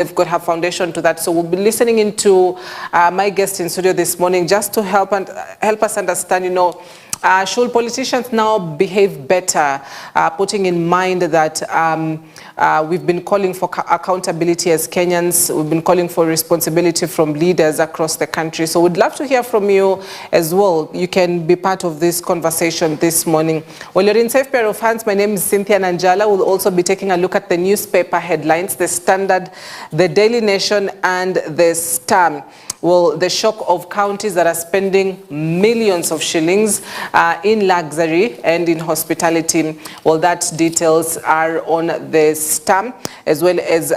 they've got her foundation to that. So we'll be listening into my guest in studio this morning just to help us understand, should politicians now behave better, putting in mind that we've been calling for accountability as Kenyans. We've been calling for responsibility from leaders across the country. So we'd love to hear from you as well. You can be part of this conversation this morning. Well, you're in safe pair of hands. My name is Cynthia Nanjala. We'll also be taking a look at the newspaper headlines, The Standard, The Daily Nation, and The Star. Well, the shock of counties that are spending millions of shillings in luxury and in hospitality. Well, that details are on The Star, as well as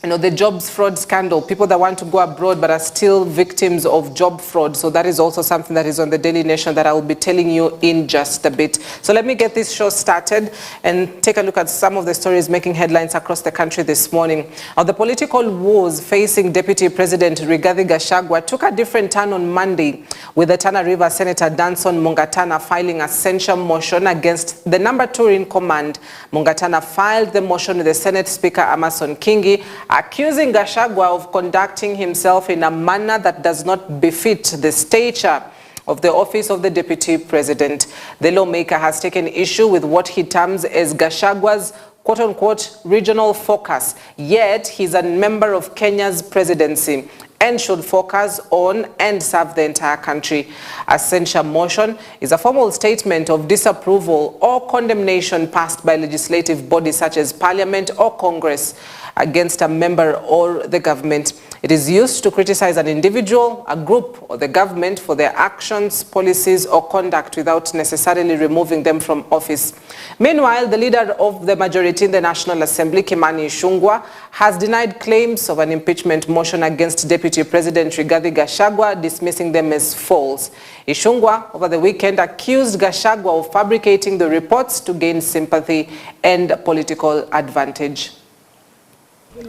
the jobs fraud scandal, people that want to go abroad but are still victims of job fraud. So that is also something that is on the Daily Nation that I will be telling you in just a bit. So let me get this show started and take a look at some of the stories making headlines across the country this morning. The political woes facing Deputy President Rigathi Gachagua took a different turn on Monday, with the Tana River Senator Danson Mungatana filing a censure motion against the number 2 in command. Mungatana filed the motion with the Senate Speaker Amason Kingi, accusing Gachagua of conducting himself in a manner that does not befit the stature of the office of the Deputy President. The lawmaker has taken issue with what he terms as Gachagua's quote-unquote regional focus, yet he's a member of Kenya's presidency and should focus on and serve the entire country. A censure motion is a formal statement of disapproval or condemnation passed by legislative bodies such as Parliament or Congress against a member or the government. It is used to criticize an individual, a group, or the government for their actions, policies, or conduct without necessarily removing them from office. Meanwhile, the leader of the majority in the National Assembly, Kimani Ichung'wah, has denied claims of an impeachment motion against Deputy President Rigathi Gachagua, dismissing them as false. Ichung'wah, over the weekend, accused Gachagua of fabricating the reports to gain sympathy and political advantage.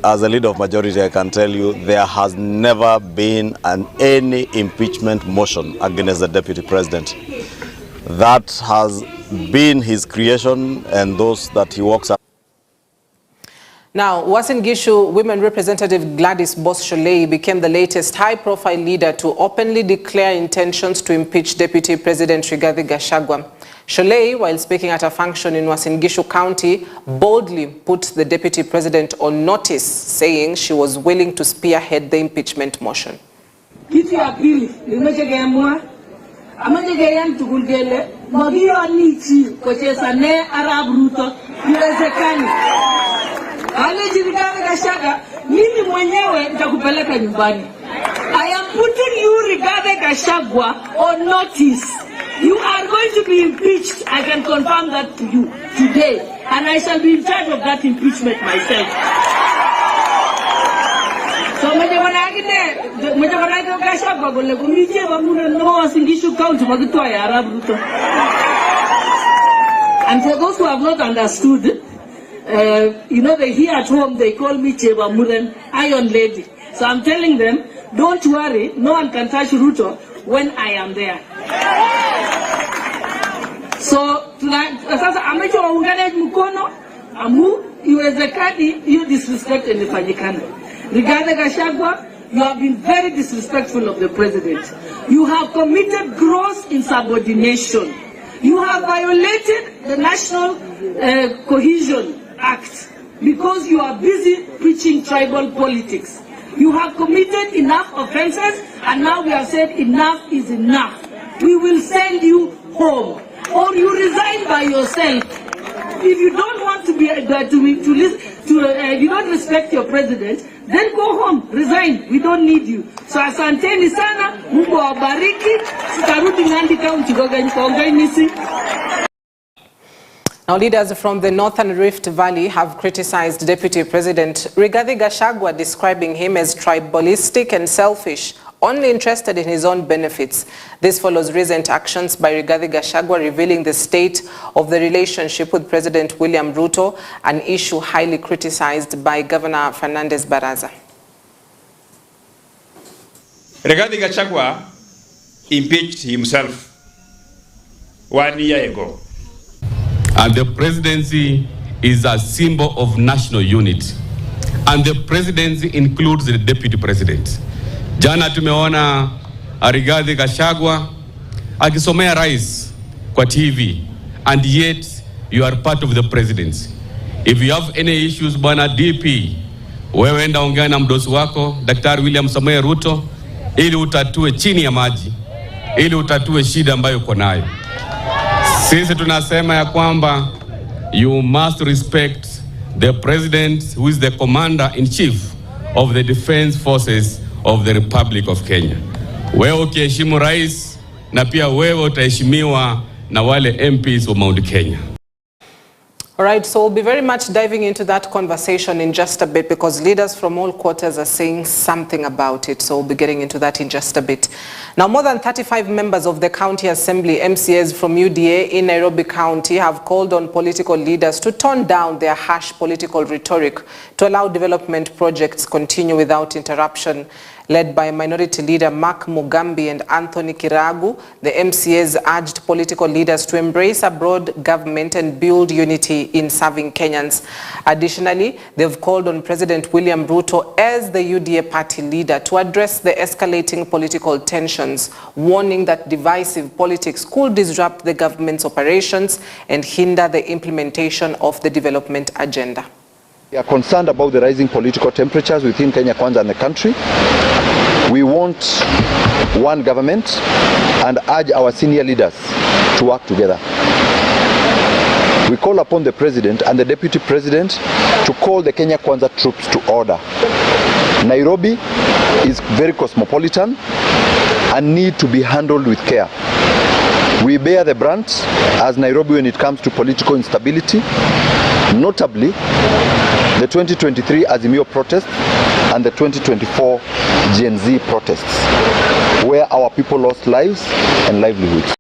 As a leader of majority, I can tell you there has never been any impeachment motion against the Deputy President. That has been his creation and those that he works at. Now, Uasin Gishu Women Representative Gladys Boss-Sholei became the latest high-profile leader to openly declare intentions to impeach Deputy President Rigathi Gachagua. Sholei, while speaking at a function in Uasin Gishu County, boldly put the Deputy President on notice, saying she was willing to spearhead the impeachment motion. I am putting you, Rigathi Gachagua, on notice. You are going to be impeached. I can confirm that to you today. And I shall be in charge of that impeachment myself. So, and for those who have not understood, they here at home, they call me Cheba Muren, Iron Lady. So I'm telling them, don't worry, no one can touch Ruto when I am there. So tonight, you disrespect and Rigathi Gachagua, you have been very disrespectful of the president. You have committed gross insubordination. You have violated the National Cohesion Act because you are busy preaching tribal politics. You have committed enough offenses, and now we have said enough is enough. We will send you home, or you resign by yourself. If you don't want to be you don't respect your president, then go home, resign. We don't need you. So asanteni sana, Mungu awabariki. Tutarudi Nandi County Now, leaders from the Northern Rift Valley have criticized Deputy President Rigathi Gachagua, describing him as tribalistic and selfish, only interested in his own benefits. This follows recent actions by Rigathi Gachagua revealing the state of the relationship with President William Ruto, an issue highly criticized by Governor Fernandez Baraza. Rigathi Gachagua impeached himself 1 year ago. And the presidency is a symbol of national unity. and the presidency includes the deputy president. Jana tumeona Rigathi Gachagua akisomea rais kwa TV, and yet you are part of the presidency. If you have any issues, bwana DP, wewe enda ongea na mdosi wako Daktari William Samoei Ruto ili utatue chini ya maji, ili utatue shida ambayo uko nayo. Sisi tunasema ya kwamba you must respect the president, who is the commander-in-chief of the defense forces of the Republic of Kenya. Wewe ukiheshimu rais, na pia wewe utaheshimiwa na wale MPs wa Mount Kenya. All right, so we'll be very much diving into that conversation in just a bit, because leaders from all quarters are saying something about it. So we'll be getting into that in just a bit. Now, more than 35 members of the County Assembly, MCAs from UDA in Nairobi County, have called on political leaders to tone down their harsh political rhetoric to allow development projects continue without interruption. Led by Minority Leader Mark Mugambi and Anthony Kiragu, the MCAs urged political leaders to embrace a broad government and build unity in serving Kenyans. Additionally, they've called on President William Ruto as the UDA party leader to address the escalating political tensions, warning that divisive politics could disrupt the government's operations and hinder the implementation of the development agenda. We are concerned about the rising political temperatures within Kenya Kwanza and the country. We want one government and urge our senior leaders to work together. We call upon the President and the Deputy President to call the Kenya Kwanza troops to order. Nairobi is very cosmopolitan and need to be handled with care. We bear the brunt as Nairobi when it comes to political instability, notably the 2023 Azimio protests and the 2024 Gen Z protests, where our people lost lives and livelihoods.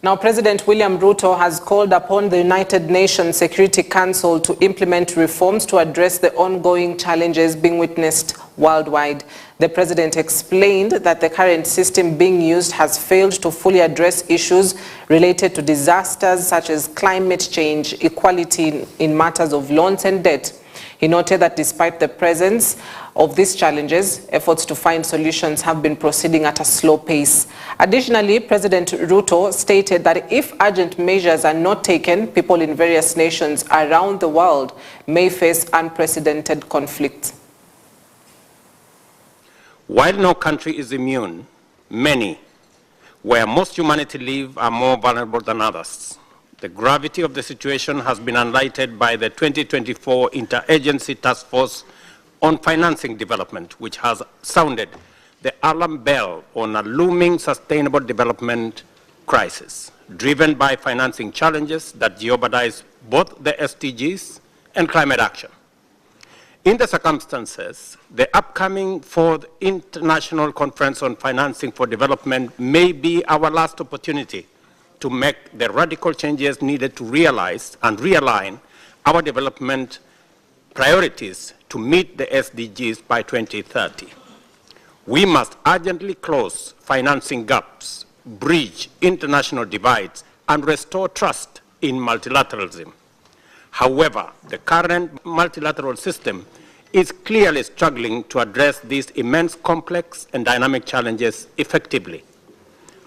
Now, President William Ruto has called upon the United Nations Security Council to implement reforms to address the ongoing challenges being witnessed worldwide. The president explained that the current system being used has failed to fully address issues related to disasters such as climate change, equality in matters of loans and debt. He noted that despite the presence of these challenges, efforts to find solutions have been proceeding at a slow pace. Additionally, President Ruto stated that if urgent measures are not taken, people in various nations around the world may face unprecedented conflict. While no country is immune, many, where most humanity live, are more vulnerable than others. The gravity of the situation has been highlighted by the 2024 Interagency Task Force on Financing Development, which has sounded the alarm bell on a looming sustainable development crisis, driven by financing challenges that jeopardize both the SDGs and climate action. In the circumstances, the upcoming 4th International Conference on Financing for Development may be our last opportunity to make the radical changes needed to realize and realign our development priorities to meet the SDGs by 2030. We must urgently close financing gaps, bridge international divides, and restore trust in multilateralism. However, the current multilateral system is clearly struggling to address these immense, complex, and dynamic challenges effectively.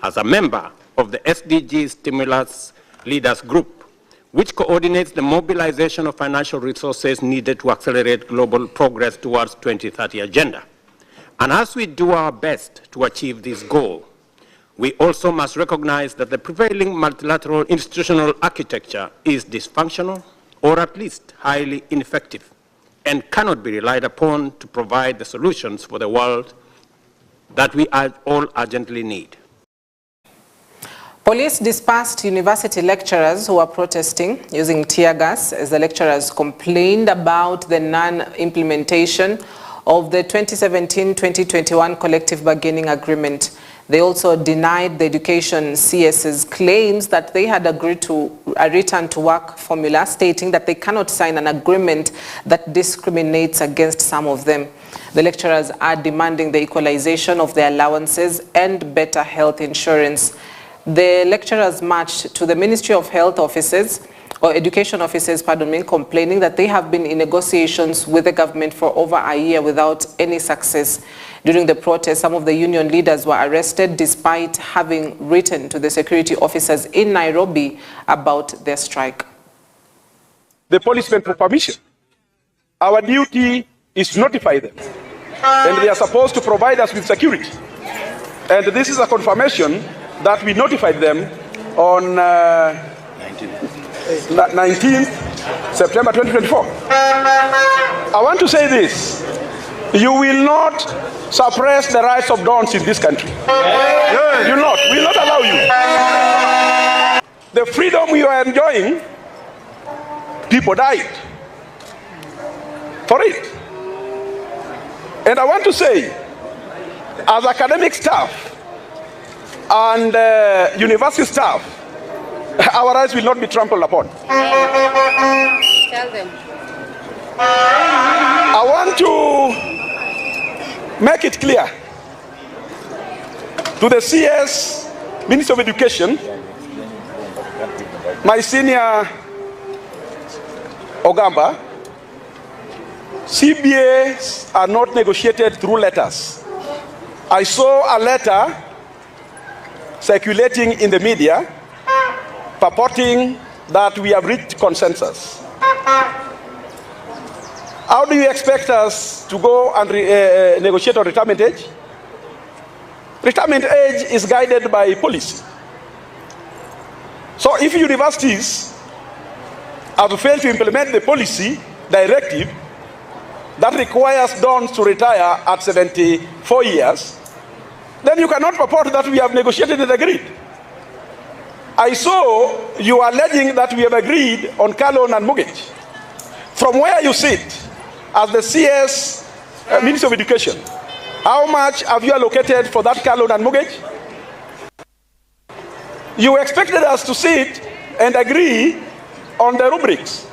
As a member of the SDG Stimulus Leaders Group, which coordinates the mobilization of financial resources needed to accelerate global progress towards 2030 agenda. And as we do our best to achieve this goal, we also must recognize that the prevailing multilateral institutional architecture is dysfunctional, or at least highly ineffective, and cannot be relied upon to provide the solutions for the world that we all urgently need. Police dispersed university lecturers who were protesting using tear gas as the lecturers complained about the non-implementation of the 2017-2021 collective bargaining agreement. They also denied the Education CS's claims that they had agreed to a return to work formula, stating that they cannot sign an agreement that discriminates against some of them. The lecturers are demanding the equalization of their allowances and better health insurance. The lecturers marched to the Ministry of Health offices education officers, complaining that they have been in negotiations with the government for over a year without any success. During the protest, some of the union leaders were arrested despite having written to the security officers in Nairobi about their strike. The policemen for permission. Our duty is to notify them, and they are supposed to provide us with security. And this is a confirmation that we notified them on 19th September 2024. I want to say this. You will not suppress the rights of dons in this country. You will not. We will not allow you. The freedom we are enjoying, people died for it. And I want to say, as academic staff and university staff, our rights will not be trampled upon. Tell them. I want to make it clear to the CS, Minister of Education, my senior Ogamba, CBAs are not negotiated through letters. I saw a letter circulating in the media purporting that we have reached consensus. How do you expect us to go and negotiate on retirement age? Retirement age is guided by policy. So if universities have failed to implement the policy directive that requires dons to retire at 74 years, then you cannot purport that we have negotiated and agreed. I saw you are alleging that we have agreed on car loan and mortgage. From where you sit as the CS Minister of Education, how much have you allocated for that car loan and mortgage? You expected us to sit and agree on the rubrics.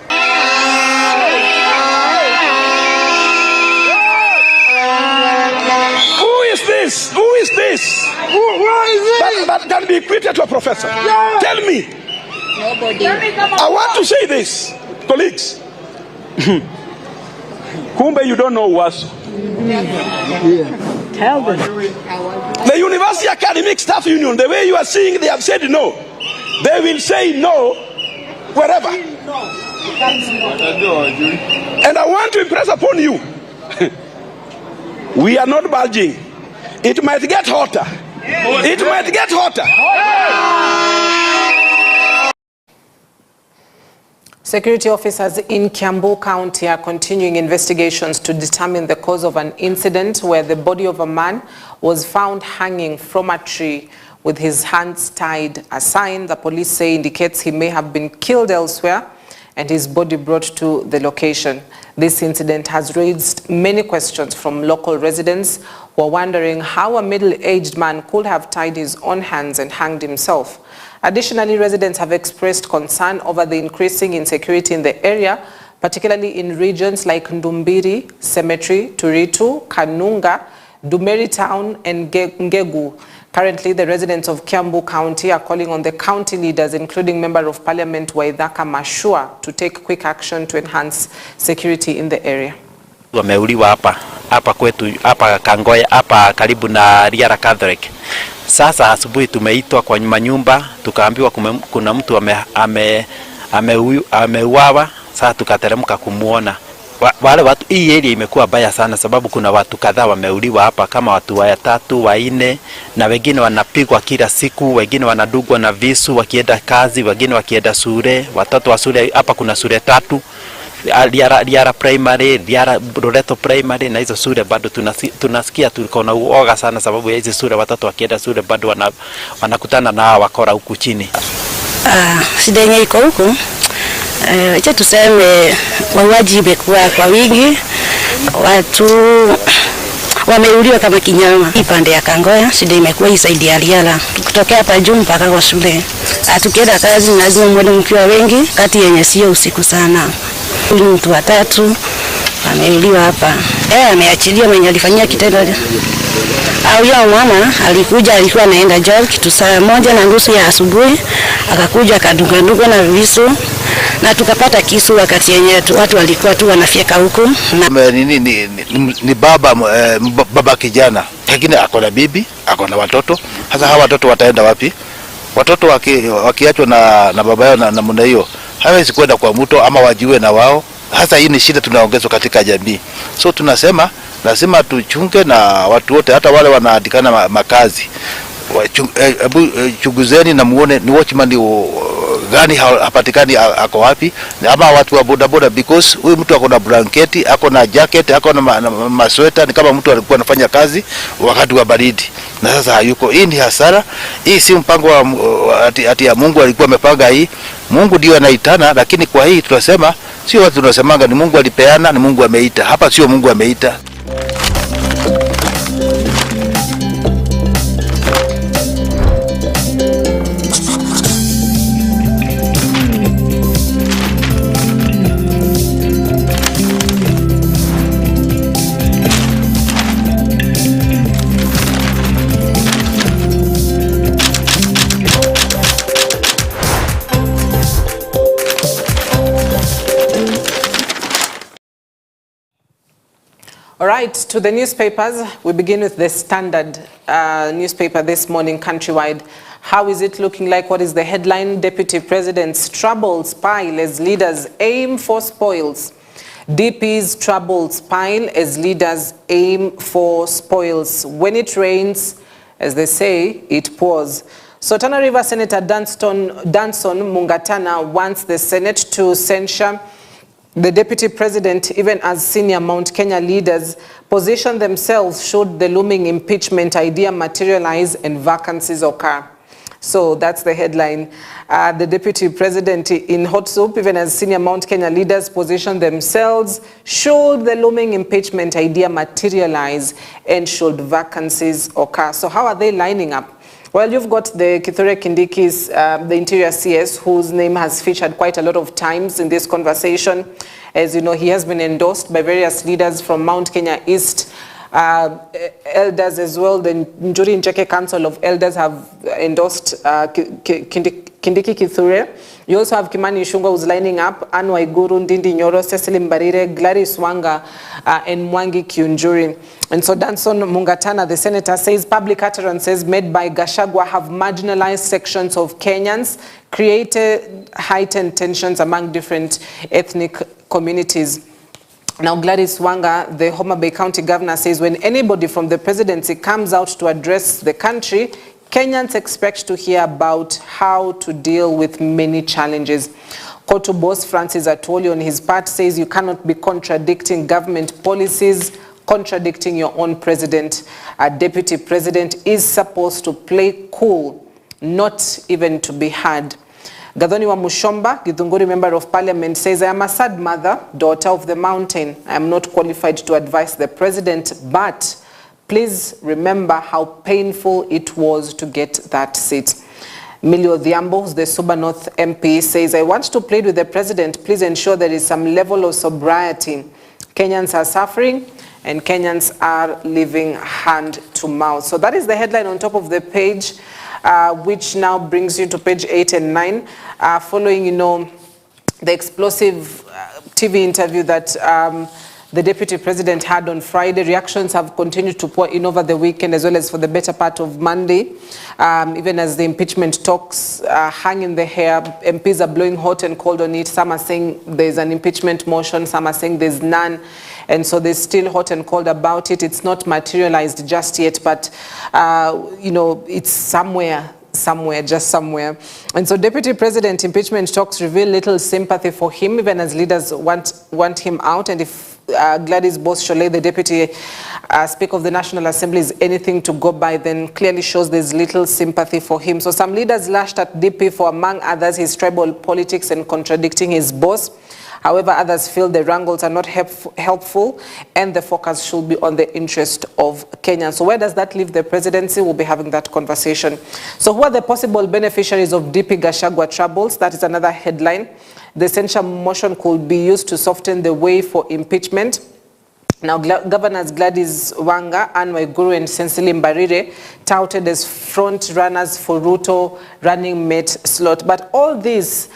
Who is this? Who is this? Who is it? That can be equated to a professor. Yeah. Tell me. Nobody. I want to say this, colleagues. Kumbe, you don't know what. Tell them. The University Academic Staff Union, the way you are seeing, they have said no. They will say no wherever. And I want to impress upon you, we are not budging. It might get hotter. It might get hotter. Security officers in Kiambu County are continuing investigations to determine the cause of an incident where the body of a man was found hanging from a tree with his hands tied, a sign the police say indicates he may have been killed elsewhere and his body brought to the location. This incident has raised many questions from local residents who are wondering how a middle-aged man could have tied his own hands and hanged himself. Additionally, residents have expressed concern over the increasing insecurity in the area, particularly in regions like Ndumbiri, Cemetery, Turitu, Kanunga, Dumeri Town, and Ngegu. Currently, the residents of Kiambu County are calling on the county leaders, including Member of Parliament Waithaka Mashua, to take quick action to enhance security in the area. Wameuliwa hapa kwetu, hapa Kangoya, hapa karibu na Riara Catholic. Sasa asubuhi tumeitwa kwa manyumba, tukaambiwa kuna mtu ameuawa. Sasa tukateremka kumuona. Wale watu, hii area imekuwa baya sana sababu kuna watu kadhaa wameuliwa hapa, kama watu 3, 4, na wengine wanapigwa kila siku, wengine wanadugwa na visu wakienda kazi, wengine wakienda shule. Watoto wa shule hapa kuna shule 3, Liara Primary, Liara Loreto Primary, na hizo shule bado tunasikia tuko na uoga sana sababu ya hizo shule watoto wakienda shule bado wanakutana na wakora huku chini. Shida yenyewe iko huku. Acha tuseme wauaji imekuwa kwa wingi, watu wameuliwa kama kinyama. Pande ya Kangoya shida imekuwa zaidi ya Liara, kutokea hapa juu mpaka kwa shule. Tukienda kazi lazima mwende mkiwa wengi, kati yenye sio usiku sana. Mtu 3 ameuliwa hapa. Ameachilia mwenye alifanyia kitendo. Au yao mwana alikuwa anaenda job kitu saa 1:30 ya asubuhi, akakuja akadunga na visu na tukapata kisu wakati yenye watu walikuwa tu wanafyeka huko. Ni baba kijana, lakini ako na bibi, ako na watoto. Sasa hawa watoto wataenda wapi? Watoto wakiachwa na baba yao na namna hiyo, hawezi kwenda kwa mto ama wajiwe na wao. Hasa hii ni shida tunaongezwa katika jamii. So tunasema lazima tuchunge na watu wote, hata wale wanaandikana makazi. Chunguzeni na muone ni watchman gani hapatikani, ako wapi, ama watu wa bodaboda, because huyu mtu ako na blanketi, ako na jacket, ako na masweta, ni kama mtu alikuwa anafanya kazi wakati wa baridi na sasa hayuko. Hii ni hasara. Hii si mpango wa ati ya Mungu alikuwa amepanga hii. Mungu ndio anaitana, lakini kwa hii tunasema sio watu tunasemanga ni Mungu alipeana, ni Mungu ameita. Hapa sio Mungu ameita. All right, to the newspapers. We begin with the Standard newspaper this morning, countrywide. How is it looking like? What is the headline? Deputy President's troubles pile as leaders aim for spoils. DP's troubles pile as leaders aim for spoils. When it rains, as they say, it pours. So Tana River Senator Danson Mungatana wants the Senate to censure the Deputy President, even as senior Mount Kenya leaders position themselves should the looming impeachment idea materialize and vacancies occur. So that's the headline. The Deputy President in hot soup, even as senior Mount Kenya leaders position themselves should the looming impeachment idea materialize and should vacancies occur. So how are they lining up? Well, you've got the Kithure Kindiki's, the Interior CS, whose name has featured quite a lot of times in this conversation. As you know, he has been endorsed by various leaders from Mount Kenya East, elders as well. The Njuri Ncheke Council of Elders have endorsed Kindiki Kithure. You also have Kimani Ichung'wah, who's lining up, Anne Waiguru, Ndindi Nyoro, Cecily Mbarire, Gladys Wanga, and Mwangi Kiunjuri. And so Danson Mungatana, the senator, says public utterances made by Gachagua have marginalized sections of Kenyans, created heightened tensions among different ethnic communities. Now, Gladys Wanga, the Homa Bay County governor, says when anybody from the presidency comes out to address the country, Kenyans expect to hear about how to deal with many challenges. Kotu boss Francis Atwoli, on his part, says you cannot be contradicting government policies, contradicting your own president. A deputy president is supposed to play cool, not even to be heard. Gathoni wa Mushomba, Githunguri member of parliament, says, I am a sad mother, daughter of the mountain. I am not qualified to advise the president, but please remember how painful it was to get that seat. Millie Odhiambo, the Suba North MP, says, I want to plead with the president. Please ensure there is some level of sobriety. Kenyans are suffering and Kenyans are living hand to mouth. So that is the headline on top of the page, which now brings you to page 8 and 9. Following, the explosive TV interview that the Deputy President had on Friday, reactions have continued to pour in over the weekend as well as for the better part of Monday. Even as the impeachment talks hang in the air, MPs are blowing hot and cold on it. Some are saying there's an impeachment motion, some are saying there's none. And so they're still hot and cold about it. It's not materialized just yet, but, it's somewhere, just somewhere. And so Deputy President impeachment talks reveal little sympathy for him, even as leaders want him out. And if Gladys Bos-Sholei, the Deputy Speaker of the National Assembly, is anything to go by, then clearly shows there's little sympathy for him. So some leaders lashed at DP for, among others, his tribal politics and contradicting his boss. However, others feel the wrangles are not helpful and the focus should be on the interest of Kenya. So where does that leave the presidency? We'll be having that conversation. So who are the possible beneficiaries of DP Gachagua troubles? That is another headline. The censure motion could be used to soften the way for impeachment. Now, Governors Gladys Wanga, Anne Waiguru, and Cecily Mbarire touted as front runners for Ruto running mate slot. But all this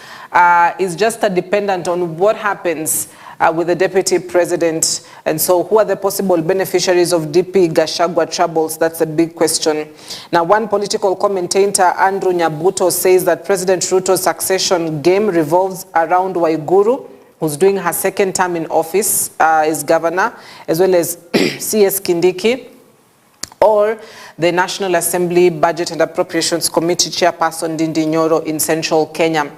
is just dependent on what happens with the deputy president. And so who are the possible beneficiaries of DP Gachagua troubles? That's a big question. Now, one political commentator, Andrew Nyabuto, says that President Ruto's succession game revolves around Waiguru, who's doing her second term in office as governor, as well as CS Kindiki, or the National Assembly Budget and Appropriations Committee chairperson Ndindi Nyoro in central Kenya.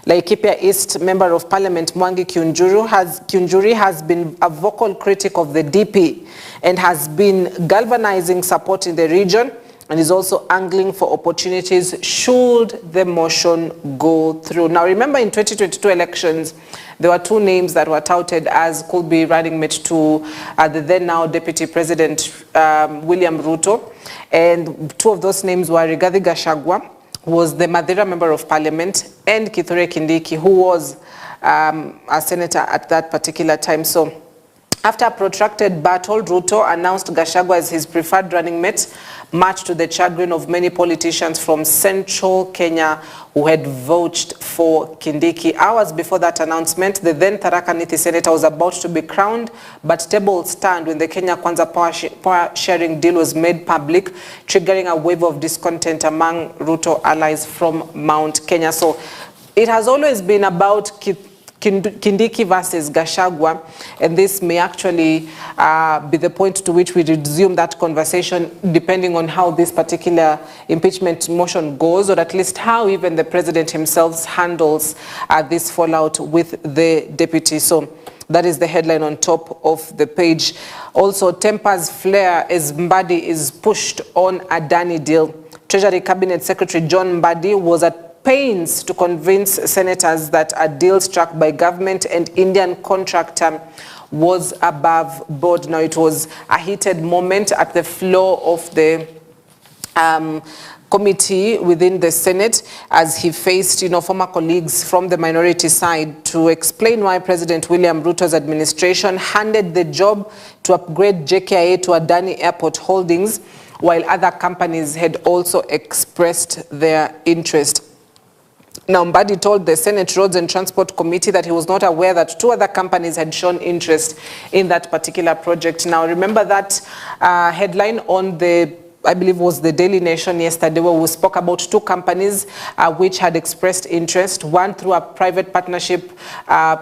Laikipia East Member of Parliament Mwangi Kiunjuri has been a vocal critic of the DP and has been galvanizing support in the region, and is also angling for opportunities should the motion go through. Now, remember in 2022 elections, there were two names that were touted as could be running mate to the then now Deputy President William Ruto. And two of those names were Rigathi Gachagua, who was the Madeira Member of Parliament, and Kithure Kindiki, who was a senator at that particular time. So after a protracted battle, Ruto announced Gachagua as his preferred running mate, much to the chagrin of many politicians from central Kenya who had vouched for Kindiki. Hours before that announcement, the then Tharaka Nithi senator was about to be crowned, but tables turned when the Kenya Kwanza power sharing deal was made public, triggering a wave of discontent among Ruto allies from Mount Kenya. So it has always been about Kindiki versus Gachagua, and this may actually be the point to which we resume that conversation, depending on how this particular impeachment motion goes, or at least how even the president himself handles this fallout with the deputy. So that is the headline on top of the page. Also, tempers flare as Mbadi is pushed on Adani deal. Treasury Cabinet Secretary John Mbadi was at pains to convince senators that a deal struck by government and Indian contractor was above board. Now, it was a heated moment at the floor of the committee within the Senate as he faced, former colleagues from the minority side to explain why President William Ruto's administration handed the job to upgrade JKIA to Adani Airport Holdings, while other companies had also expressed their interest. Now, Mbadi told the Senate Roads and Transport Committee that he was not aware that two other companies had shown interest in that particular project. Now, remember that headline on the, I believe was the Daily Nation yesterday, where we spoke about two companies which had expressed interest, one through a private partnership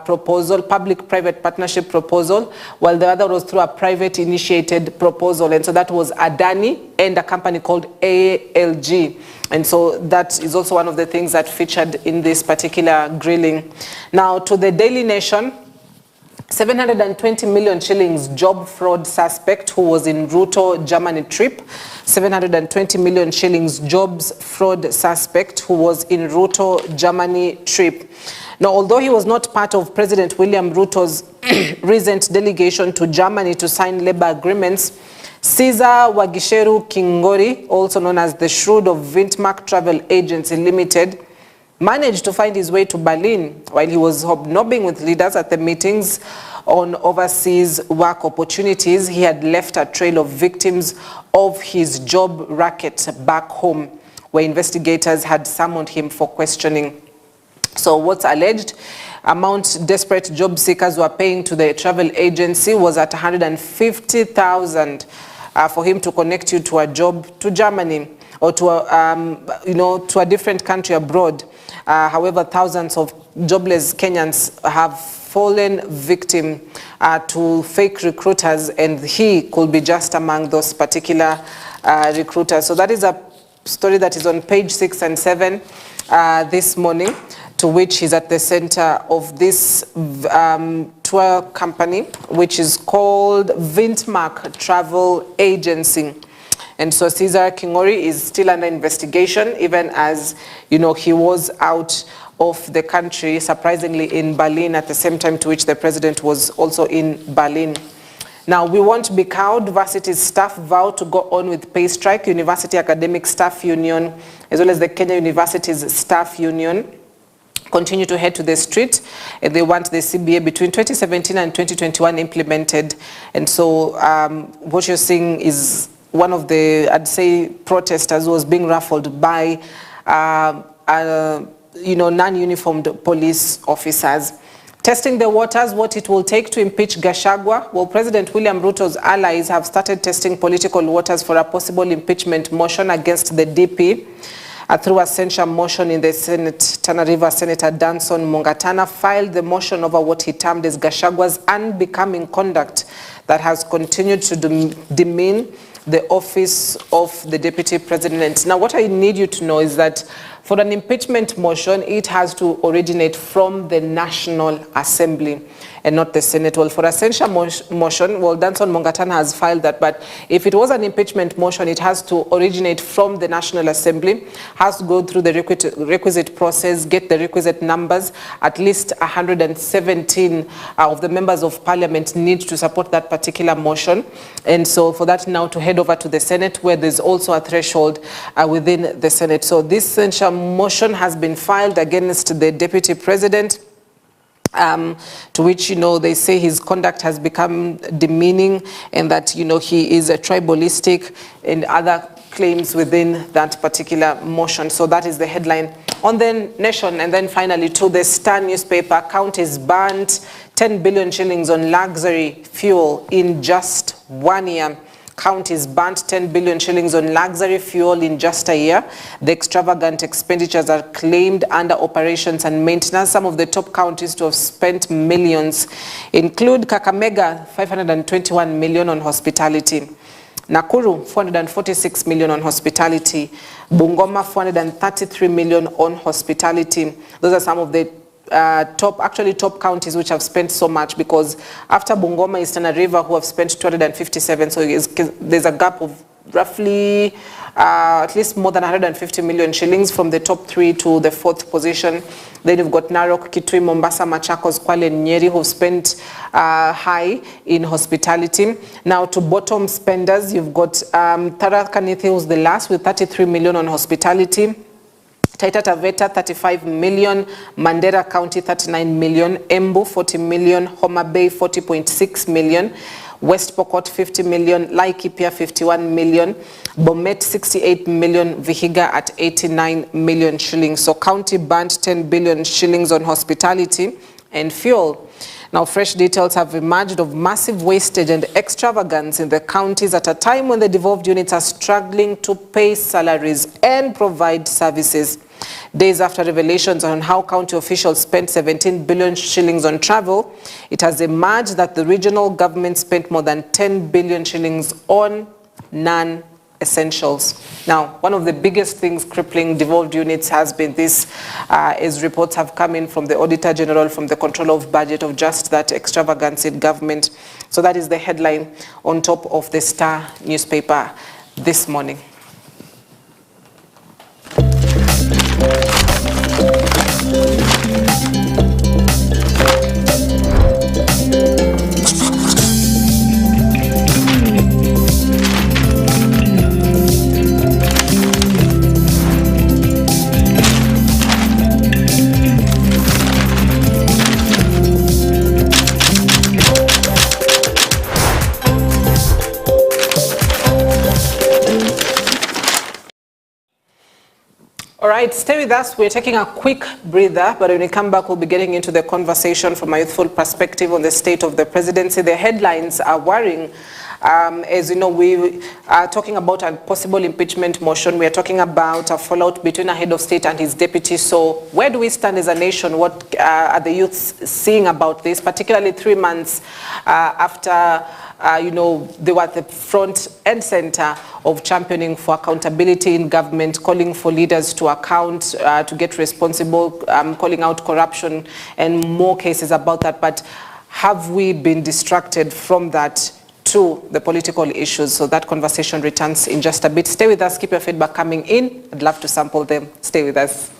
proposal, public-private partnership proposal, while the other was through a private-initiated proposal. And so that was Adani and a company called ALG. And so that is also one of the things that featured in this particular grilling. Now, to the Daily Nation, 720 million shillings job fraud suspect who was in Ruto Germany trip. 720 million shillings jobs fraud suspect who was in Ruto Germany trip. Now, although he was not part of President William Ruto's recent delegation to Germany to sign labor agreements, Caesar Wagisheru Kingori, also known as the Shroud of Vintmark Travel Agency Limited, managed to find his way to Berlin while he was hobnobbing with leaders at the meetings on overseas work opportunities. He had left a trail of victims of his job racket back home, where investigators had summoned him for questioning. So what's alleged? Amount desperate job seekers were paying to the travel agency was at 150,000 for him to connect you to a job to Germany or to a, to a different country abroad. However, thousands of jobless Kenyans have fallen victim to fake recruiters, and he could be just among those particular recruiters. So that is a story that is on page 6 and 7 this morning, to which is at the center of this tour company, which is called Vintmark Travel Agency. And so Caesar Kingori is still under investigation, even as, he was out of the country, surprisingly in Berlin, at the same time to which the president was also in Berlin. Now, we won't be cowed. Varsity staff vow to go on with pay strike. University Academic Staff Union, as well as the Kenya Universities Staff Union, continue to head to the street, and they want the CBA between 2017 and 2021 implemented. And so what you're seeing is one of the, I'd say, protesters was being ruffled by a non-uniformed police officers. Testing the waters, what it will take to impeach Gachagua. Well, President William Ruto's allies have started testing political waters for a possible impeachment motion against the DP. Through a censure motion in the Senate, Tana River Senator Danson Mungatana filed the motion over what he termed as Gachagua's unbecoming conduct that has continued to demean the office of the Deputy President. Now, what I need you to know is that for an impeachment motion, it has to originate from the National Assembly and not the Senate. Well, for a censure motion, well, Danson Mungatana has filed that, but if it was an impeachment motion, it has to originate from the National Assembly, has to go through the requisite process, get the requisite numbers. At least 117 of the members of Parliament need to support that particular motion. And so for that now to head over to the Senate, where there's also a threshold within the Senate. So this censure motion has been filed against the Deputy President, to which, they say his conduct has become demeaning and that, he is a tribalistic and other claims within that particular motion. So that is the headline on the Nation. And then finally to the Star newspaper, counties banned 10 billion shillings on luxury fuel in just 1 year. Counties burnt 10 billion shillings on luxury fuel in just a year. The extravagant expenditures are claimed under operations and maintenance. Some of the top counties to have spent millions include Kakamega, 521 million on hospitality. Nakuru, 446 million on hospitality. Bungoma, 433 million on hospitality. Those are some of the top counties which have spent so much, because after Bungoma is Tana River, who have spent 257. So there's a gap of roughly at least more than 150 million shillings from the top 3 to the 4th position. Then you've got Narok, Kitui, Mombasa, Machakos, Kwale, and Nyeri, who've spent high in hospitality. Now to bottom spenders, you've got Tharaka Nithi, who's the last, with 33 million on hospitality. Taita Taveta, 35 million, Mandera County, 39 million, Embu, 40 million, Homa Bay, 40.6 million, West Pokot, 50 million, Laikipia, 51 million, Bomet, 68 million, Vihiga at 89 million shillings. So county burnt 10 billion shillings on hospitality and fuel. Now, fresh details have emerged of massive wastage and extravagance in the counties at a time when the devolved units are struggling to pay salaries and provide services. Days after revelations on how county officials spent 17 billion shillings on travel, it has emerged that the regional government spent more than 10 billion shillings on non-essentials. Now, one of the biggest things crippling devolved units has been this, as reports have come in from the Auditor General, from the Controller of Budget, of just that extravagance in government. So that is the headline on top of the Star newspaper this morning. All right, stay with us. We're taking a quick breather, but when we come back, we'll be getting into the conversation from a youthful perspective on the state of the presidency. The headlines are worrying. As you know, we are talking about a possible impeachment motion. We are talking about a fallout between a head of state and his deputy. So where do we stand as a nation? What are the youths seeing about this, particularly 3 months after they were at the front and center of championing for accountability in government, calling for leaders to account, to get responsible, calling out corruption and more cases about that. But have we been distracted from that to the political issues? So that conversation returns in just a bit. Stay with us. Keep your feedback coming in. I'd love to sample them. Stay with us.